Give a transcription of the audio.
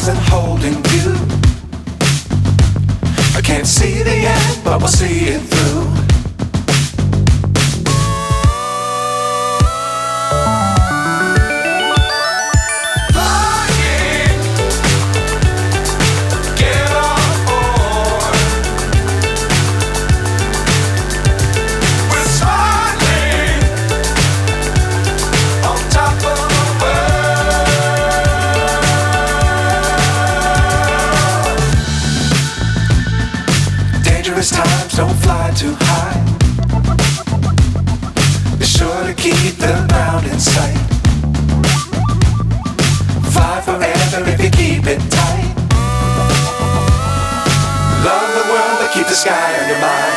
stars and holding you. I can't see the end, but we'll see it through. Times don't fly too high. Be sure to keep the ground in sight. Fly forever if you keep it tight. Love the world but keep the sky on your mind.